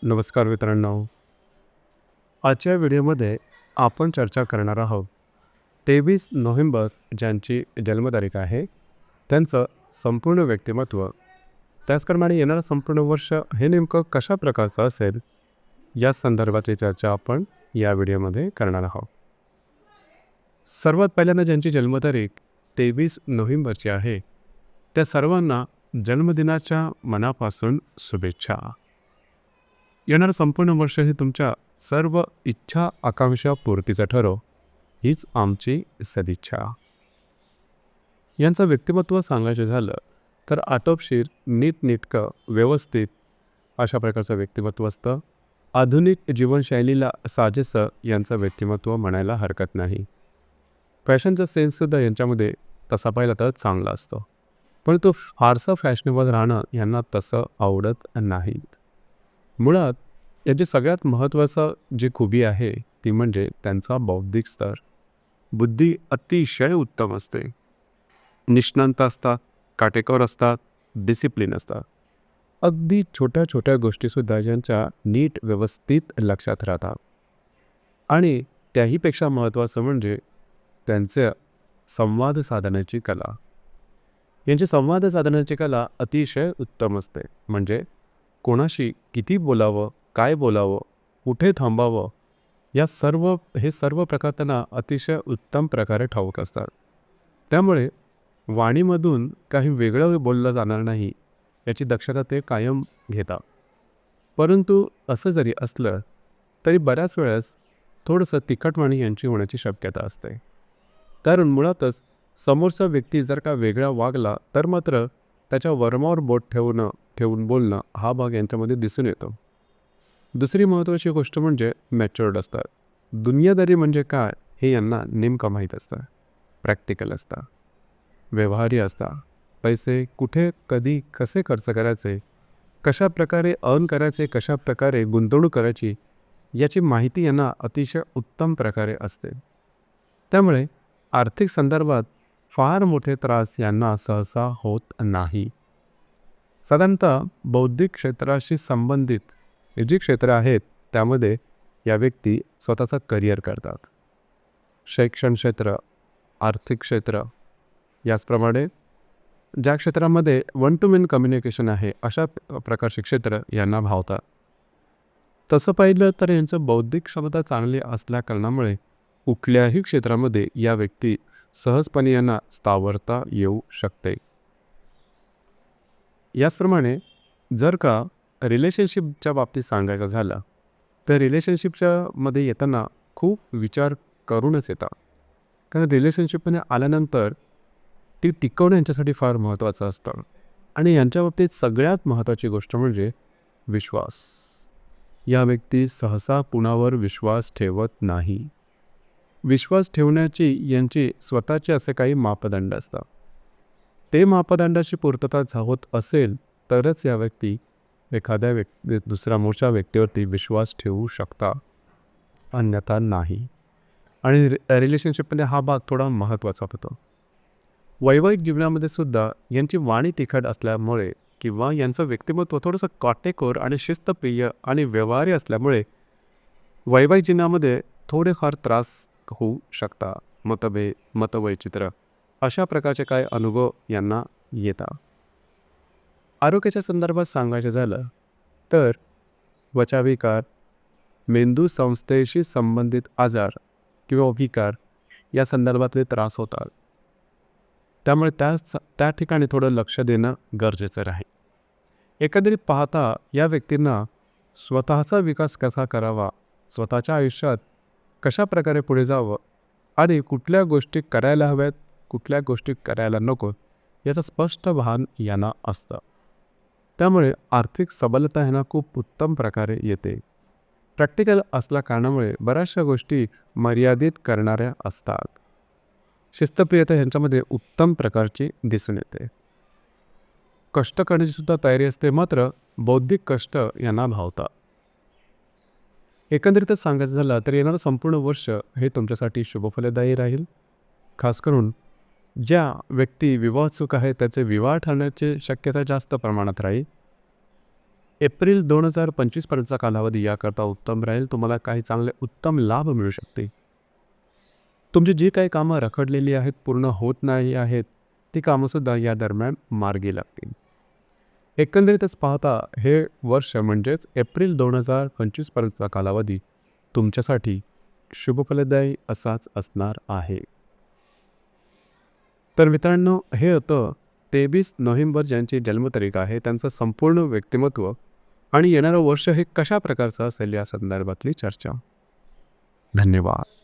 नमस्कार मित्रांनो. आजच्या व्हिडिओमध्ये आपण चर्चा करणार आहोत 23 नोव्हेंबर ज्यांची जन्मतारीख आहे त्यांचं संपूर्ण व्यक्तिमत्व, त्याचप्रमाणे येणारं संपूर्ण वर्ष हे नेमकं कशा प्रकारचं असेल या संदर्भातली चर्चा आपण या व्हिडिओमध्ये करणार आहोत. सर्वात पहिल्यांदा ज्यांची जन्मतारीख 23 नोव्हेंबरची आहे त्या सर्वांना जन्मदिनाच्या मनापासून शुभेच्छा. येणारं संपूर्ण वर्ष हे तुमच्या सर्व इच्छा आकांक्षा पूर्तीचं ठरो हीच आमची सदिच्छा. यांचं व्यक्तिमत्व सांगायचं झालं तर आटोपशीर, नीटनेटकं, व्यवस्थित अशा प्रकारचं व्यक्तिमत्व असतं. आधुनिक जीवनशैलीला साजेसं यांचं व्यक्तिमत्व म्हणायला हरकत नाही. फॅशनचा सेन्ससुद्धा यांच्यामध्ये तसा पाहिला तर चांगला असतो, पण तो फारसा फॅशनेबल राहणं यांना तसं आवडत नाही. मुळात याची सगळ्यात महत्त्वाचं जी खूबी आहे ती म्हणजे त्यांचा बौद्धिक स्तर. बुद्धी अतिशय उत्तम असते, निष्णांत असतात, काटेकोर असतात, डिसिप्लिन असतात. अगदी छोट्या छोट्या गोष्टीसुद्धा ज्यांच्या नीट व्यवस्थित लक्षात राहतात. आणि त्याहीपेक्षा महत्त्वाचं म्हणजे त्यांचे संवाद साधण्याची कला. यांची संवाद साधण्याची कला अतिशय उत्तम असते. म्हणजे कोणाशी किती बोलावं, काय बोलावं, कुठे थांबावं हे सर्व प्रकार त्यांना अतिशय उत्तम प्रकारे ठाऊक असतात. त्यामुळे वाणीमधून काही वेगळं बोललं जाणार नाही याची दक्षता ते कायम घेतात. परंतु असं जरी असलं तरी बऱ्याच वेळेस थोडंसं तिखट वाणी यांची होण्याची शक्यता असते. कारण मुळातच समोरचा व्यक्ती जर का वेगळा वागला तर मात्र त्याच्या वर्मावर बोट ठेवून बोलणं हा भाग यांच्यामध्ये दिसून येतो. दुसरी महत्त्वाची गोष्ट म्हणजे मॅच्युअर्ड असतात. दुनियादारी म्हणजे काय हे यांना नेमकं माहीत असतं. प्रॅक्टिकल असतात, व्यवहारी असतात. पैसे कुठे, कधी, कसे खर्च करायचे, कशा प्रकारे अर्न करायचे, कशा प्रकारे गुंतवणूक करायची याची माहिती यांना अतिशय उत्तम प्रकारे असते. त्यामुळे आर्थिक संदर्भात फार मोठे त्रास यांना सहसा होत नाही. साधारणतः बौद्धिक क्षेत्राशी संबंधित जी क्षेत्र आहेत त्यामध्ये या व्यक्ती स्वतःचा करिअर करतात. शैक्षणिक क्षेत्र, आर्थिक क्षेत्र, याचप्रमाणे ज्या क्षेत्रामध्ये वन टू मेन कम्युनिकेशन आहे अशा प्रकारचे क्षेत्र यांना भावतात. तसं पाहिलं तर यांचं बौद्धिक क्षमता चांगली असल्या कारणामुळे कुठल्याही क्षेत्रामध्ये या व्यक्ती सहजपणे यांना स्थावरता येऊ शकते. याचप्रमाणे जर का रिलेशनशिपच्या बाबतीत सांगायचं झालं तर रिलेशनशिपच्या मध्ये येताना खूप विचार करूनच येतात. कारण रिलेशनशिपमध्ये आल्यानंतर ती टिकवणं यांच्यासाठी फार महत्त्वाचं असतं. आणि यांच्या बाबतीत सगळ्यात महत्त्वाची गोष्ट म्हणजे विश्वास. या व्यक्ती सहसा कुणावर विश्वास ठेवत नाही. विश्वास ठेवण्याची यांची स्वतःचे असे काही मापदंड असतात. ते मापदंडाची पूर्तता होत असेल तरच या व्यक्ती एखाद्या दुसऱ्या मोठ्या व्यक्तीवरती विश्वास ठेवू शकता, अन्यथा नाही. आणि रिलेशनशिपमध्ये हा भाग थोडा महत्त्वाचा होतो. वैवाहिक जीवनामध्ये सुद्धा यांची वाणी तिखट असल्यामुळे किंवा यांचं व्यक्तिमत्व थोडंसं काटेकोर आणि शिस्तप्रिय आणि व्यवहारी असल्यामुळे वैवाहिक जीवनामध्ये थोडेफार त्रास होऊ शकता. मतभेद, मतवैचित्र अशा प्रकारचे काय अनुभव यांना येतात. आरोग्याच्या संदर्भात सांगायचं झालं तर त्वचाविकार, मेंदू संस्थेशी संबंधित आजार किंवा विकार या संदर्भातले त्रास होतात. त्यामुळे त्या ठिकाणी थोडं लक्ष देणं गरजेचं राहील. एकंदरीत पाहता या व्यक्तींना स्वतःचा विकास कसा करावा, स्वतःच्या आयुष्यात कशा प्रकारे पुढे जावं आणि कुठल्या गोष्टी करायला हव्यात, कुठल्या गोष्टी करायला नको याचं स्पष्ट भान यांना असतं. त्यामुळे आर्थिक सबलता यांना खूप उत्तम प्रकारे येते. प्रॅक्टिकल असल्या कारणामुळे बऱ्याचशा गोष्टी मर्यादित करणाऱ्या असतात. शिस्तप्रियता यांच्यामध्ये उत्तम प्रकारची दिसून येते. कष्ट करण्याची सुद्धा तयारी असते, मात्र बौद्धिक कष्ट यांना भावतात. एकंदरीतच सांगायचं झालं तर येणारं संपूर्ण वर्ष हे तुमच्यासाठी शुभफलदायी राहील. खास करून ज्या व्यक्ती विवाहोत्सुक आहेत त्याचे विवाह ठरण्याची शक्यता जास्त प्रमाणात राहील. एप्रिल 2025पर्यंतचा कालावधी याकरता उत्तम राहील. तुम्हाला काही चांगले उत्तम लाभ मिळू शकते. तुमची जी काही कामं रखडलेली आहेत, पूर्ण होत नाही आहेत, ती कामंसुद्धा या दरम्यान मार्गी लागतील. एकंदरीतच पाहता हे वर्ष म्हणजेच एप्रिल 2025पर्यंतचा कालावधी तुमच्यासाठी शुभफलदायी असाच असणार आहे. तर मित्रांनो, हे होतं 23 नोव्हेंबर ज्यांची जन्मतारीख आहे त्यांचं संपूर्ण व्यक्तिमत्व आणि येणारं वर्ष हे कशा प्रकारचं असेल या संदर्भातली चर्चा. धन्यवाद.